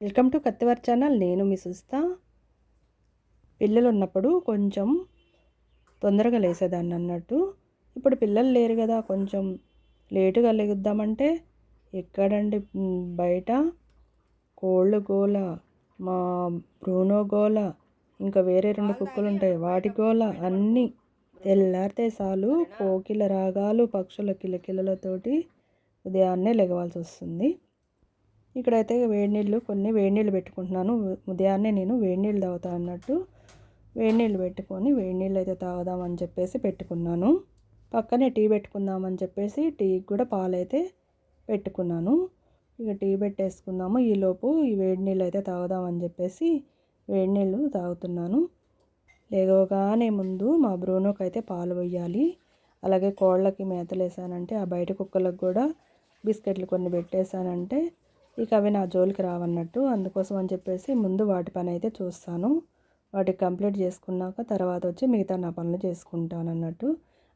Welcome to కత్తివర్ channel. నేను మీ సుస్తా. పిల్లలు ఉన్నప్పుడు కొంచెం తొందరగా లేసేదాన్ని అన్నట్టు. ఇప్పుడు పిల్లలు లేరు కదా, కొంచెం లేటుగా లెగుద్దామంటే ఎక్కడండి, బయట కోళ్ళు గోల, మా బ్రూనో గోల, ఇంకా వేరే 2 కుక్కలు ఉంటాయి వాటి గోల, అన్నీ తెల్లారితే చాలు కోకిల రాగాలు, పక్షుల కిలకిలలతోటి ఉదయాన్నే లెగవాల్సి వస్తుంది. ఇక్కడైతే కొన్ని వేడి నీళ్ళు పెట్టుకుంటున్నాను. ఉదయాన్నే నేను వేడి నీళ్ళు తాగుతా అన్నట్టు వేడి నీళ్ళు పెట్టుకొని వేడి నీళ్ళు అయితే తాగుదామని చెప్పేసి పెట్టుకున్నాను. పక్కనే టీ పెట్టుకుందామని చెప్పేసి టీకి కూడా పాలైతే పెట్టుకున్నాను. ఇక టీ పెట్టేసుకుందాము, ఈలోపు ఈ వేడి నీళ్ళు అయితే తాగుదామని చెప్పేసి వేడి నీళ్ళు తాగుతున్నాను. లేవగానే ముందు మా బ్రూనోకి అయితే పాలు పోయాలి. అలాగే కోళ్ళకి మేతలు వేసానంటే, ఆ బయట కుక్కలకు కూడా బిస్కెట్లు కొన్ని పెట్టేశానంటే ఇక అవి నా జోలికి రావన్నట్టు. అందుకోసం అని చెప్పేసి ముందు వాటి పని అయితే చూస్తాను. వాటికి కంప్లీట్ చేసుకున్నాక తర్వాత వచ్చి మిగతా నా పనులు చేసుకుంటాను అన్నట్టు.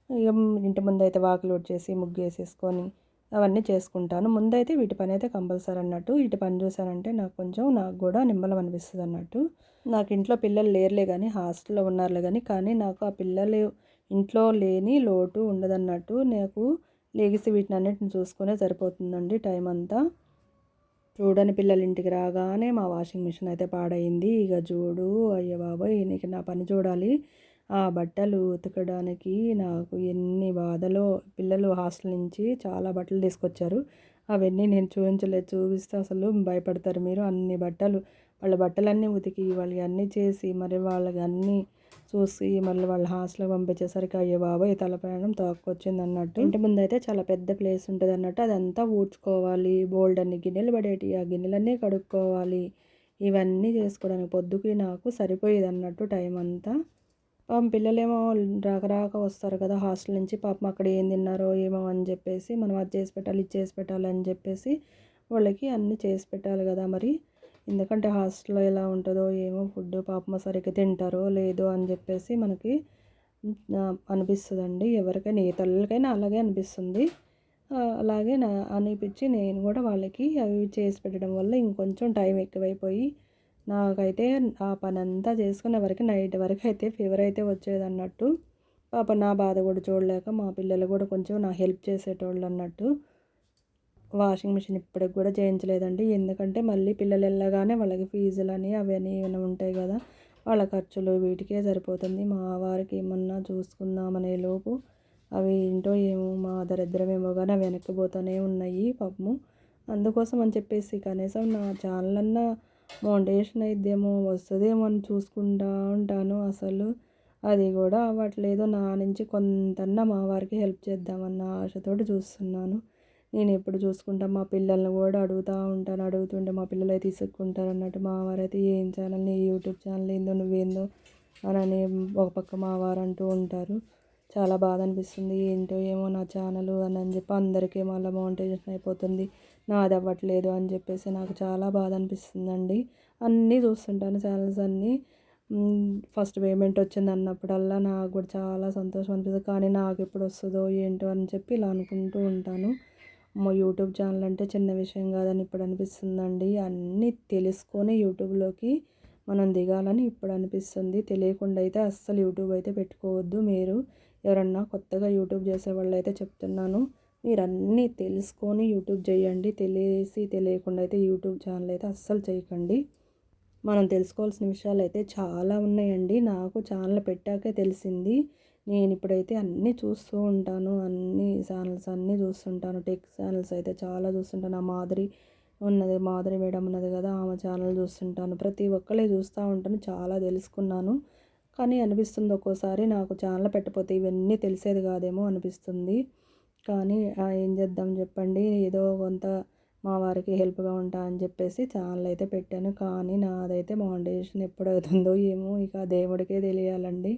ఇక ఇంటి ముందు అయితే వాకిలు ఊడ్చేసి ముగ్గు వేసేసుకొని అవన్నీ చేసుకుంటాను. ముందైతే వీటి పని అయితే కంపల్సరీ అన్నట్టు. వీటి పని చూసానంటే నాకు కూడా నిమ్మలం అనిపిస్తుంది అన్నట్టు. నాకు ఇంట్లో పిల్లలు లేరులే కానీ, హాస్టల్లో ఉన్నారులే కానీ నాకు ఆ పిల్లలు ఇంట్లో లేని లోటు ఉండదన్నట్టు. నాకు లేగిసి వీటిని అన్నిటిని చూసుకునే సరిపోతుందండి టైం అంతా. చూడని పిల్లలు ఇంటికి రాగానే మా వాషింగ్ మిషన్ అయితే పాడైంది. ఇక చూడు, అయ్య బాబోయ్, నీకు నా పని చూడాలి. ఆ బట్టలు ఉతకడానికి నాకు ఎన్ని బాధలో. పిల్లలు హాస్టల్ నుంచి చాలా బట్టలు తీసుకొచ్చారు. అవన్నీ నేను చూపిస్తే అసలు భయపడతారు మీరు. అన్ని బట్టలు, వాళ్ళ బట్టలన్నీ ఉతికి వాళ్ళకి అన్నీ చేసి మరి వాళ్ళకి అన్నీ చూసి మళ్ళీ వాళ్ళ హాస్టల్కి పంపించేసరికి అయ్యో బాబాయ్ తలప్రాణం తోక్కొచ్చింది అన్నట్టు. ఇంటి ముందు అయితే చాలా పెద్ద ప్లేస్ ఉంటుంది అన్నట్టు. అదంతా ఊడ్చుకోవాలి, బోల్డ్ అన్ని గిన్నెలు పడేటి, ఆ గిన్నెలన్నీ కడుక్కోవాలి. ఇవన్నీ చేసుకోవడానికి పొద్దుకి నాకు సరిపోయేది అన్నట్టు టైం అంతా. పాపం పిల్లలేమో రాక వస్తారు కదా హాస్టల్ నుంచి. పాపం అక్కడ ఏం తిన్నారో ఏమో అని చెప్పేసి మనం అది చేసి పెట్టాలి, ఇది చేసి పెట్టాలి అని చెప్పేసి వాళ్ళకి అన్నీ చేసి పెట్టాలి కదా మరి. ఎందుకంటే హాస్టల్లో ఎలా ఉంటుందో ఏమో ఫుడ్, పాపం సరిగ్గా తింటారో లేదో అని చెప్పేసి మనకి అనిపిస్తుందండి. ఎవరికైనా ఏ తల్లికైనా అలాగే అనిపిస్తుంది. అలాగే అనిపించి నేను కూడా వాళ్ళకి అవి చేసి పెట్టడం వల్ల ఇంకొంచెం టైం ఎక్కువైపోయి నాకైతే ఆ పని అంతా చేసుకునే వరకు నైట్ వరకు అయితే ఫీవర్ అయితే వచ్చేదన్నట్టు. పాప నా బాధ కూడా చూడలేక మా పిల్లలు కూడా కొంచెం నా హెల్ప్ చేసేటోళ్ళు అన్నట్టు. వాషింగ్ మిషన్ ఇప్పటికి కూడా చేయించలేదండి. ఎందుకంటే మళ్ళీ పిల్లలు వెళ్ళగానే వాళ్ళకి ఫీజులని అవన్నీ ఏమైనా ఉంటాయి కదా, వాళ్ళ ఖర్చులు వీటికే సరిపోతుంది. మా వారికి ఏమన్నా చూసుకుందామనే లోపు అవి ఏంటో ఏమో మా దరిద్రమేమో కానీ అవి వెనక్కిపోతూనే ఉన్నాయి పాపము. అందుకోసం అని చెప్పేసి కనీసం నా ఛానల్ అన్నా మోనిటైజేషన్ అయిద్దేమో, వస్తుందేమో అని చూసుకుంటూ ఉంటాను. అసలు అది కూడా అవ్వట్లేదు. నా నుంచి కొంతన్నా మా వారికి హెల్ప్ చేద్దామన్న ఆశతోటి చూస్తున్నాను. నేను ఎప్పుడు చూసుకుంటా మా పిల్లల్ని కూడా అడుగుతూ ఉంటాను. అడుగుతుంటే మా పిల్లలు అయితే ఇసుక్కుంటారు అన్నట్టు. మా వారైతే ఏం ఛానల్, నీ యూట్యూబ్ ఛానల్ ఏందో, నువ్వేందో అని ఒక పక్క మా వారు అంటూ ఉంటారు. చాలా బాధ అనిపిస్తుంది. ఏంటో ఏమో నా ఛానల్ అని చెప్పి అందరికీ మళ్ళీ మోనిటైజేషన్ అయిపోతుంది, నాది అవ్వట్లేదు అని చెప్పేసి నాకు చాలా బాధ అనిపిస్తుందండి. అన్నీ చూస్తుంటాను ఛానల్స్ అన్నీ. ఫస్ట్ పేమెంట్ వచ్చింది అన్నప్పుడల్లా నాకు కూడా చాలా సంతోషం అనిపిస్తుంది. కానీ నాకు ఎప్పుడు వస్తుందో ఏంటో అని చెప్పి ఇలా అనుకుంటూ ఉంటాను. మా యూట్యూబ్ ఛానల్ అంటే చిన్న విషయం కాదని ఇప్పుడు అనిపిస్తుందండి. అన్నీ తెలుసుకొని యూట్యూబ్లోకి మనం దిగాలని ఇప్పుడు అనిపిస్తుంది. తెలియకుండా అయితే అస్సలు యూట్యూబ్ అయితే పెట్టుకోవద్దు. మీరు ఎవరన్నా కొత్తగా యూట్యూబ్ చేసేవాళ్ళు అయితే చెప్తున్నాను, మీరు అన్నీ తెలుసుకొని యూట్యూబ్ చేయండి. తెలియకుండా అయితే యూట్యూబ్ ఛానల్ అయితే అస్సలు చేయకండి. మనం తెలుసుకోవాల్సిన విషయాలు అయితే చాలా ఉన్నాయండి. నాకు ఛానల్ పెట్టాకే తెలిసింది. నేను ఇప్పుడైతే అన్నీ చూస్తూ ఉంటాను. అన్ని ఛానల్స్ అన్నీ చూస్తుంటాను. టెక్ ఛానల్స్ అయితే చాలా చూస్తుంటాను. మాధురి మేడం ఉన్నది కదా, ఆమె ఛానల్ చూస్తుంటాను. ప్రతి ఒక్కళ్ళే చూస్తూ ఉంటాను. చాలా తెలుసుకున్నాను. కానీ అనిపిస్తుంది ఒక్కోసారి నాకు ఛానల్ పెట్టకపోతే ఇవన్నీ తెలిసేది కాదేమో అనిపిస్తుంది. కానీ ఏం చేద్దాం చెప్పండి, ఏదో కొంత మా వారికి హెల్ప్గా ఉంటా అని చెప్పేసి ఛానల్ అయితే పెట్టాను. కానీ నాదైతే మోనిటైజేషన్ ఎప్పుడు అవుతుందో ఏమో, ఇక దేవుడికే తెలియాలండి.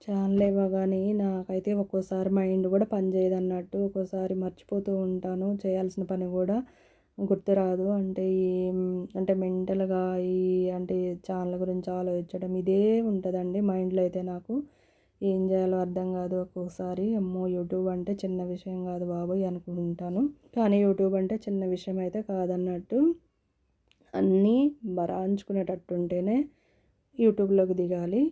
ఛానల్ ఇవ్వగానే నాకైతే ఒక్కోసారి మైండ్ కూడా పనిచేయదు అన్నట్టు. ఒక్కోసారి మర్చిపోతూ ఉంటాను, చేయాల్సిన పని కూడా గుర్తురాదు. అంటే మెంటల్గా అంటే ఛానల్ గురించి ఆలోచించడం ఇదే ఉంటుందండి మైండ్లో అయితే. నాకు ఏం చేయాలో అర్థం కాదు ఒక్కొక్కసారి. అమ్మో, యూట్యూబ్ అంటే చిన్న విషయం కాదు బాబోయ్ అనుకుంటాను. కానీ యూట్యూబ్ అంటే చిన్న విషయం అయితే కాదన్నట్టు. అన్నీ బరాయించుకునేటట్టుంటేనే యూట్యూబ్లోకి దిగాలి.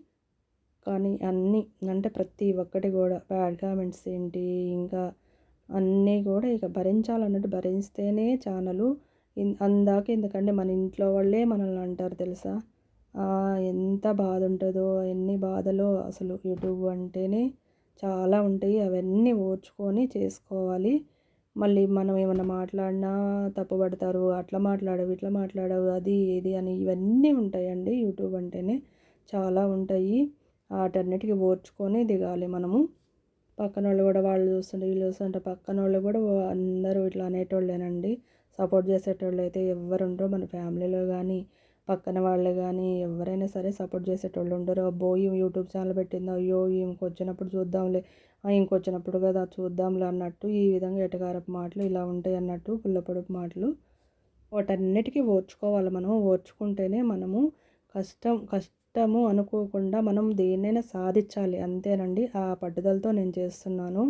కానీ అన్నీ అంటే ప్రతి ఒక్కటి కూడా బ్యాడ్ కామెంట్స్ ఏంటి, ఇంకా అన్నీ కూడా ఇక భరించాలన్నట్టు భరిస్తేనే ఛానలు అందాక ఎందుకంటే మన ఇంట్లో వాళ్ళే మనల్ని అంటారు తెలుసా. ఎంత బాధ ఉంటుందో, ఎన్ని బాధలో అసలు యూట్యూబ్ అంటేనే చాలా ఉంటాయి. అవన్నీ ఓర్చుకొని చేసుకోవాలి. మళ్ళీ మనం ఏమన్నా మాట్లాడినా తప్పుపడతారు. అట్లా మాట్లాడవు, ఇట్లా మాట్లాడవు, అది ఇది అని ఇవన్నీ ఉంటాయండి. యూట్యూబ్ అంటేనే చాలా ఉంటాయి. వాటన్నిటికీ ఓర్చుకొని దిగాలి మనము. పక్కనోళ్ళు కూడా వాళ్ళు చూస్తుంటే వీళ్ళు చూస్తుంటే పక్కనోళ్ళు కూడా అందరూ ఇట్లా అనేటోళ్ళేనండి. సపోర్ట్ చేసేటోళ్ళు అయితే ఎవ్వరు ఉండరు. మన ఫ్యామిలీలో కానీ పక్కన వాళ్ళు కానీ ఎవరైనా సరే సపోర్ట్ చేసేటోళ్ళు ఉండరు. అబ్బో ఈమె యూట్యూబ్ ఛానల్ పెట్టింది, అయ్యో ఇంకొచ్చినప్పుడు చూద్దాంలే, ఇంకొచ్చినప్పుడు కదా చూద్దాంలే అన్నట్టు ఈ విధంగా ఎటకారపు మాటలు ఇలా ఉంటాయి అన్నట్టు పుల్లపొడుపు మాటలు. వాటన్నిటికీ ఓర్చుకోవాలి మనం. ఓర్చుకుంటేనే మనము కష్టము అనుకోకుండా మనం దేన్నైనా సాధించాలి అంతేనండి. ఆ పట్టుదలతో నేను చేస్తున్నాను.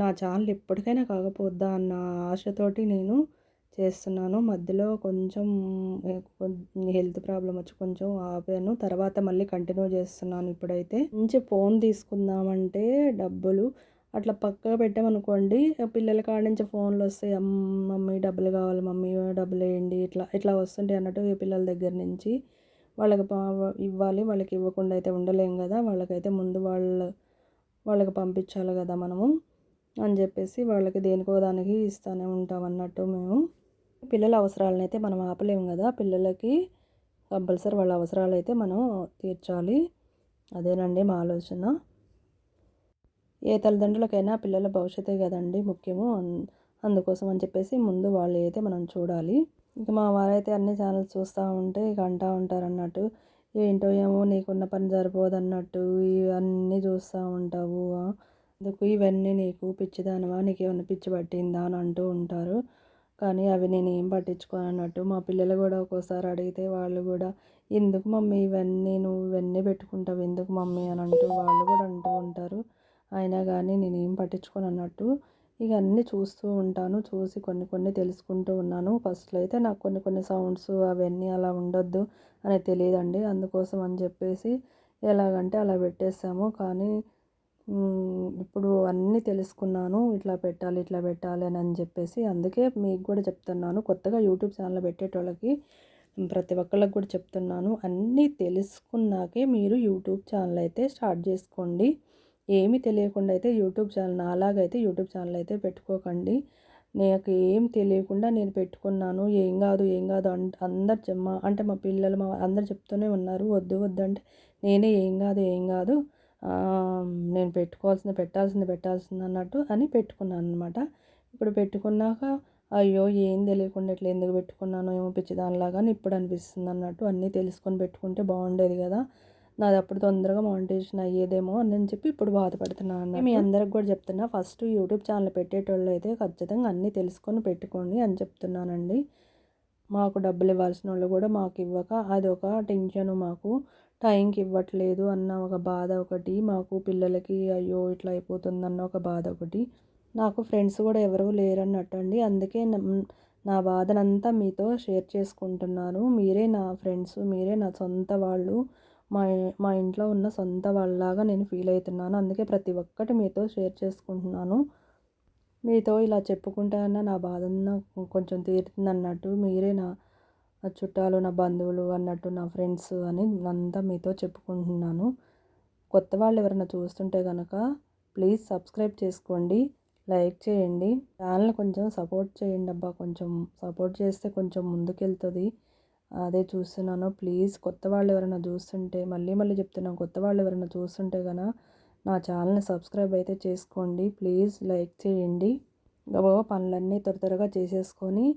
నా ఛానల్ ఎప్పటికైనా కాకపోద్దా అన్న ఆశతోటి నేను చేస్తున్నాను. మధ్యలో కొంచెం హెల్త్ ప్రాబ్లం వచ్చి కొంచెం ఆపాను. తర్వాత మళ్ళీ కంటిన్యూ చేస్తున్నాను. ఇప్పుడైతే మంచి ఫోన్ తీసుకుందామంటే డబ్బులు అట్లా పక్కగా పెట్టామనుకోండి, పిల్లల కాడ నుంచి ఫోన్లు వస్తాయి. మమ్మీ డబ్బులు కావాలి, మమ్మీ డబ్బులు వేయండి, ఇట్లా ఇట్లా వస్తుంటాయి అన్నట్టు ఈ పిల్లల దగ్గర నుంచి వాళ్ళకి ఇవ్వాలి. వాళ్ళకి ఇవ్వకుండా అయితే ఉండలేం కదా. వాళ్ళకైతే ముందు వాళ్ళకి పంపించాలి కదా మనము అని చెప్పేసి వాళ్ళకి దేనికో దానికి ఇస్తూనే ఉంటాం అన్నట్టు మేము. పిల్లల అవసరాలను అయితే మనం ఆపలేము కదా. పిల్లలకి కంపల్సరీ వాళ్ళ అవసరాలు అయితే మనం తీర్చాలి. అదేనండి మా ఆలోచన. ఏ తల్లిదండ్రులకైనా పిల్లల భవిష్యత్తే కదండి ముఖ్యము. అందుకోసం అని చెప్పేసి ముందు వాళ్ళు అయితే మనం చూడాలి. ఇక మా వారైతే అన్ని ఛానల్స్ చూస్తూ ఉంటే ఇక అంటూ ఉంటారు అన్నట్టు, ఏంటో ఏమో నీకున్న పని సరిపోదన్నట్టు ఇవన్నీ చూస్తూ ఉంటావు, ఎందుకు ఇవన్నీ నీకు పిచ్చిదానవా, నీకేమన్నా పిచ్చి పట్టిందా అని అంటూ ఉంటారు. కానీ అవి నేను ఏం పట్టించుకోను అన్నట్టు. మా పిల్లలు కూడా ఒక్కోసారి అడిగితే వాళ్ళు కూడా ఎందుకు మమ్మీ ఇవన్నీ నువ్వు ఇవన్నీ పెట్టుకుంటావు ఎందుకు మమ్మీ అని అంటూ వాళ్ళు కూడా అంటూ ఉంటారు. అయినా కానీ నేనేం పట్టించుకోను అన్నట్టు ఇక అన్నీ చూస్తూ ఉంటాను. చూసి కొన్ని కొన్ని తెలుసుకుంటూ ఉన్నాను. ఫస్ట్లో అయితే నాకు కొన్ని కొన్ని సౌండ్స్ అవన్నీ అలా ఉండొద్దు అనేది తెలియదండి. అందుకోసం అని చెప్పేసి ఎలాగంటే అలా పెట్టేసాము. కానీ ఇప్పుడు అన్నీ తెలుసుకున్నాను. ఇట్లా పెట్టాలి, ఇట్లా పెట్టాలి అని చెప్పేసి అందుకే మీకు కూడా చెప్తున్నాను. కొత్తగా యూట్యూబ్ ఛానల్ పెట్టేటోళ్ళకి ప్రతి ఒక్కళ్ళకి కూడా చెప్తున్నాను. అన్నీ తెలుసుకున్నాకే మీరు యూట్యూబ్ ఛానల్ అయితే స్టార్ట్ చేసుకోండి. ఏమీ తెలియకుండా అయితే యూట్యూబ్ ఛానల్ నాలాగైతే యూట్యూబ్ ఛానల్ అయితే పెట్టుకోకండి. నాకు ఏం తెలియకుండా నేను పెట్టుకున్నాను. ఏం కాదు ఏం కాదు అందరు అంటే మా పిల్లలు అందరు చెప్తూనే ఉన్నారు. వద్దు వద్దు అంటే నేనే ఏం కాదు ఏం కాదు, నేను పెట్టాల్సింది అన్నట్టు అని పెట్టుకున్నాను అనమాట. ఇప్పుడు పెట్టుకున్నాక అయ్యో ఏం తెలియకుండా ఇట్లా ఎందుకు పెట్టుకున్నానో ఏమో పిచ్చిదానిలాగా అని ఇప్పుడు అనిపిస్తుంది అన్నట్టు. అన్నీ తెలుసుకొని పెట్టుకుంటే బాగుండేది కదా. నాది అప్పుడు తొందరగా మానిటైజేషన్ అయ్యేదేమో అని చెప్పి ఇప్పుడు బాధపడుతున్నాను అన్నట్టు. మీ అందరికి కూడా చెప్తున్నా, ఫస్ట్ యూట్యూబ్ ఛానల్ పెట్టేటోళ్ళు అయితే ఖచ్చితంగా అన్నీ తెలుసుకొని పెట్టుకోండి అని చెప్తున్నానండి. మాకు డబ్బులు ఇవ్వాల్సిన వాళ్ళు కూడా మాకు ఇవ్వక అదొక టెన్షను. మాకు టైంకి ఇవ్వట్లేదు అన్న ఒక బాధ ఒకటి, మాకు పిల్లలకి అయ్యో ఇట్లా అయిపోతుందన్న ఒక బాధ ఒకటి. నాకు ఫ్రెండ్స్ కూడా ఎవరూ లేరన్నట్టు అండి. అందుకే నా బాధనంతా మీతో షేర్ చేసుకుంటున్నాను. మీరే నా ఫ్రెండ్స్, మీరే నా సొంత వాళ్ళు, మా మా ఇంట్లో ఉన్న సొంత వాళ్ళలాగా నేను ఫీల్ అవుతున్నాను. అందుకే ప్రతి ఒక్కటి మీతో షేర్ చేసుకుంటున్నాను. మీతో ఇలా చెప్పుకుంటే అన్న నా బాధన్న కొంచెం తీరుతుందన్నట్టు. మీరే నా చుట్టాలు, నా బంధువులు అన్నట్టు, నా ఫ్రెండ్స్ అని అంతా మీతో చెప్పుకుంటున్నాను. కొత్త వాళ్ళు ఎవరైనా చూస్తుంటే కనుక ప్లీజ్ సబ్స్క్రైబ్ చేసుకోండి, లైక్ చేయండి, ఛానల్ కొంచెం సపోర్ట్ చేయండి అబ్బా. కొంచెం సపోర్ట్ చేస్తే కొంచెం ముందుకెళ్తుంది. అదే చూస్తున్నాను. ప్లీజ్ కొత్త వాళ్ళు ఎవరైనా చూస్తుంటే మళ్ళీ మళ్ళీ చెప్తున్నాను, కొత్త వాళ్ళు ఎవరైనా చూస్తుంటే కనుక నా ఛానల్ని సబ్స్క్రైబ్ అయితే చేసుకోండి. ప్లీజ్ లైక్ చేయండి. గబగబా పనులన్నీ త్వరగా చేసేసుకొని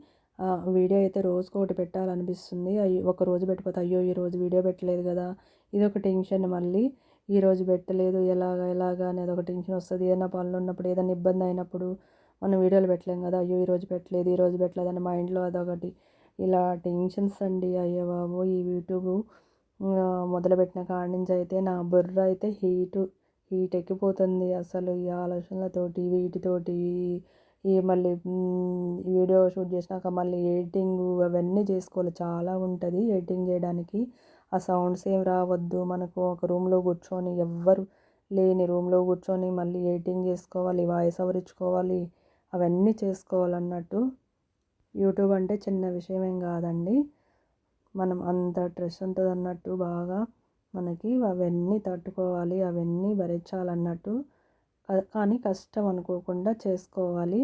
వీడియో అయితే రోజుకొకటి పెట్టాలనిపిస్తుంది. ఒక రోజు పెట్టిపోతే అయ్యో ఈరోజు వీడియో పెట్టలేదు కదా, ఇదొక టెన్షన్. మళ్ళీ ఈరోజు పెట్టలేదు ఎలాగా అనేది ఒక టెన్షన్ వస్తుంది. ఏదైనా పనులు ఉన్నప్పుడు, ఏదైనా ఇబ్బంది అయినప్పుడు మనం వీడియోలు పెట్టలేం కదా. అయ్యో ఈరోజు పెట్టలేదు అని మైండ్లో అదొకటి ఇలా టెన్షన్స్ అండి. అయ్యో బాబు ఈ యూట్యూబ్ మొదలుపెట్టిన కాడి నుంచి అయితే నా బుర్ర అయితే హీట్ ఎక్కిపోతుంది అసలు. ఈ ఆలోచనలతోటి వీటితోటి మళ్ళీ వీడియో షూట్ చేసినాక మళ్ళీ ఎడిటింగు అవన్నీ చేసుకోవాలి. చాలా ఉంటుంది ఎడిటింగ్ చేయడానికి. ఆ సౌండ్స్ ఏం రావద్దు. మనకు ఒక రూమ్లో కూర్చొని ఎవ్వరు లేని రూమ్లో కూర్చొని మళ్ళీ ఎడిటింగ్ చేసుకోవాలి, వాయిస్ ఓవర్ ఇచ్చుకోవాలి, అవన్నీ చేసుకోవాలన్నట్టు. యూట్యూబ్ అంటే చిన్న విషయం ఏం కాదండి. మనం అంత స్ట్రెస్ ఉంటుంది అన్నట్టు. బాగా మనకి అవన్నీ తట్టుకోవాలి, అవన్నీ భరించాలన్నట్టు. కానీ కష్టం అనుకోకుండా చేసుకోవాలి.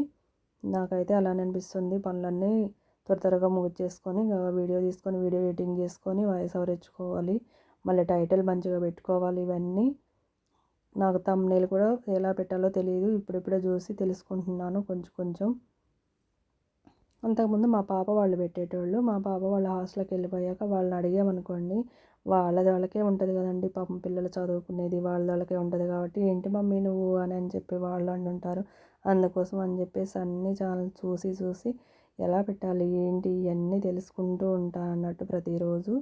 నాకైతే అలానే అనిపిస్తుంది. పనులన్నీ త్వరగా ముగించేసుకొని వీడియో తీసుకొని వీడియో ఎడిటింగ్ చేసుకొని వాయిస్ ఓవర్ ఇచ్చుకోవాలి, మళ్ళీ టైటిల్ మంచిగా పెట్టుకోవాలి. ఇవన్నీ నాకు థంబ్నెయిల్ కూడా ఎలా పెట్టాలో తెలియదు. ఇప్పుడిప్పుడే చూసి తెలుసుకుంటున్నాను కొంచెం కొంచెం. అంతకుముందు మా పాప వాళ్ళు పెట్టేటోళ్ళు. మా పాప వాళ్ళ హాస్టల్కి వెళ్ళిపోయాక వాళ్ళని అడిగామనుకోండి, వాళ్ళకే ఉంటుంది కదండి పాపం, పిల్లలు చదువుకునేది వాళ్ళకే ఉంటుంది కాబట్టి, ఏంటి మమ్మీ నువ్వు అని చెప్పి వాళ్ళు అంటుంటారు. అందుకోసం అని చెప్పేసి అన్ని ఛానల్ చూసి చూసి ఎలా పెట్టాలి ఏంటి ఇవన్నీ తెలుసుకుంటూ ఉంటాను అన్నట్టు. ప్రతిరోజు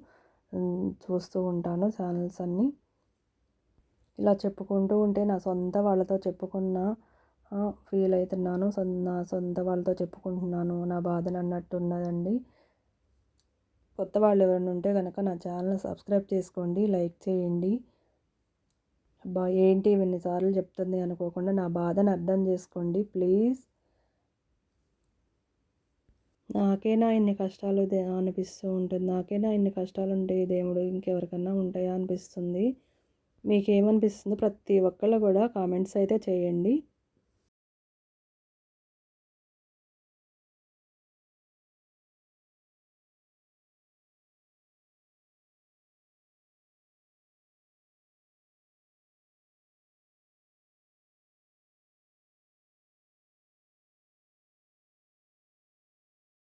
చూస్తూ ఉంటాను ఛానల్స్ అన్నీ. ఇలా చెప్పుకుంటూ ఉంటే నా సొంత వాళ్ళతో చెప్పుకున్న ఫీల్ అవుతున్నాను. నా సొంత వాళ్ళతో చెప్పుకుంటున్నాను నా బాధను అన్నట్టు ఉన్నదండి. కొత్త వాళ్ళు ఎవరైనా ఉంటే కనుక నా ఛానల్ సబ్స్క్రైబ్ చేసుకోండి, లైక్ చేయండి. అబ్బా ఏంటి ఇన్నిసార్లు చెప్తుంది అనుకోకుండా నా బాధను అర్థం చేసుకోండి ప్లీజ్. నాకేనా ఇన్ని కష్టాలు అనిపిస్తూ ఉంటుంది. నాకేనా ఇన్ని కష్టాలు ఉంటాయి దేవుడు ఇంకెవరికన్నా ఉంటాయా అనిపిస్తుంది. మీకేమనిపిస్తుందో ప్రతి ఒక్కళ్ళు కూడా కామెంట్స్ అయితే చేయండి.